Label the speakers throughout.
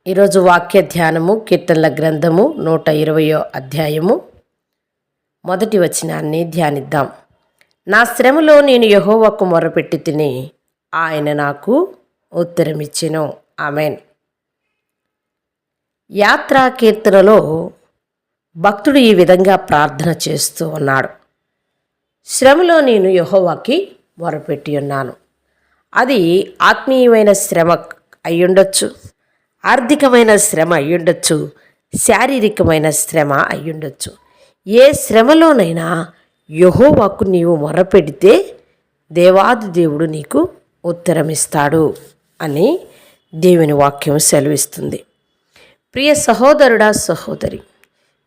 Speaker 1: ఈరోజు వాక్య ధ్యానము కీర్తనల గ్రంథము 120వ అధ్యాయము మొదటి వచనాన్ని ధ్యానిద్దాం. నా శ్రమలో నేను యెహోవాకు మొరపెట్టి తిని ఆయన నాకు ఉత్తరమిచ్చెను. ఆమేన్. యాత్రా కీర్తనలో భక్తుడు ఈ విధంగా ప్రార్థన చేస్తూ ఉన్నాడు. శ్రమలో నేను యెహోవాకి మొరపెట్టి ఉన్నాను. అది ఆత్మీయమైన శ్రమ అయ్యుండొచ్చు, ఆర్థికమైన శ్రమ అయ్యుండొచ్చు, శారీరకమైన శ్రమ అయ్యుండొచ్చు. ఏ శ్రమలోనైనా యెహోవాకు నీవు మొరపెడితే దేవాది దేవుడు నీకు ఉత్తరమిస్తాడు అని దేవుని వాక్యం సెలవిస్తుంది. ప్రియ సహోదరుడా, సహోదరి,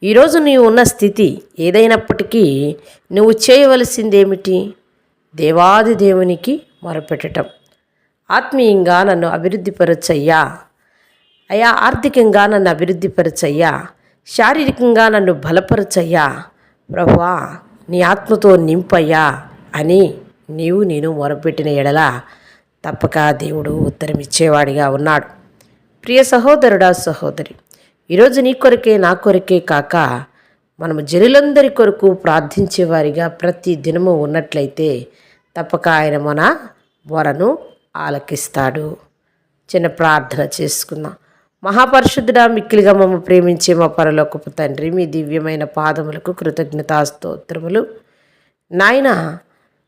Speaker 1: ఈరోజు నీవు ఉన్న స్థితి ఏదైనప్పటికీ నువ్వు చేయవలసిందేమిటి? దేవాది దేవునికి మొరపెట్టడం. ఆత్మీయంగా నన్ను అభివృద్ధిపరచయ్యా అయ్యా, ఆర్థికంగా నన్ను అభివృద్ధిపరచయ్యా, శారీరకంగా నన్ను బలపరచయ్యా, ప్రభువా నీ ఆత్మతో నింపయ్యా అని నేను మొరపెట్టిన ఎడల తప్పక దేవుడు ఉత్తరం ఇచ్చేవాడిగా ఉన్నాడు. ప్రియ సహోదరుడా, సహోదరి, ఈరోజు నీ కొరకే నా కొరకే కాక మనము జనులందరి కొరకు ప్రార్థించేవారిగా ప్రతి దినము ఉన్నట్లయితే తప్పక ఆయన మన మొరను ఆలకిస్తాడు. చిన్న ప్రార్థన చేసుకుందాం. మహాపరిశుద్ధుడా, మిక్కిలిగా మమ్మ ప్రేమించే మా పరలోకపు తండ్రి, మీ దివ్యమైన పాదములకు కృతజ్ఞతాస్తోత్రములు. నాయన,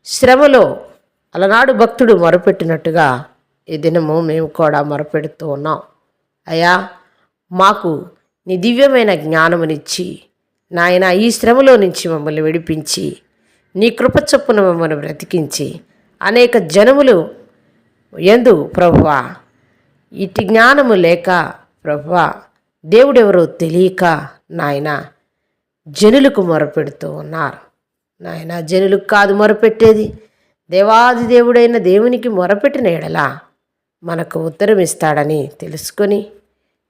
Speaker 1: శ్రమలో అలనాడు భక్తుడు మొరపెట్టినట్టుగా ఈ దినము మేము కూడా మొరపెడుతూ ఉన్నాం. అయ్యా, మాకు నీ దివ్యమైన జ్ఞానమునిచ్చి నాయన ఈ శ్రమలో నుంచి మమ్మల్ని విడిపించి నీ కృప చొప్పున మమ్మల్ని బ్రతికించి అనేక జనములు యందు ప్రభువా ఇటు జ్ఞానము లేక ప్రభువా దేవుడెవరో తెలియక నాయన జనులకు మొరపెడుతూ ఉన్నారు. నాయన, జనులకు కాదు మొరపెట్టేది, దేవాది దేవుడైన దేవునికి మొరపెట్టిన ఎడల మనకు ఉత్తరం ఇస్తాడని తెలుసుకొని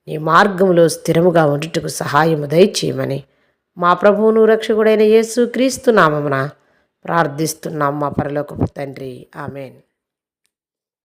Speaker 1: నీ మార్గంలో స్థిరముగా ఉండుటకు సహాయము దయచేయమని మా ప్రభువును రక్షకుడైన యేసు క్రీస్తు నామమున ప్రార్థిస్తున్నాం మా పరలోకపు తండ్రి. ఆమేన్.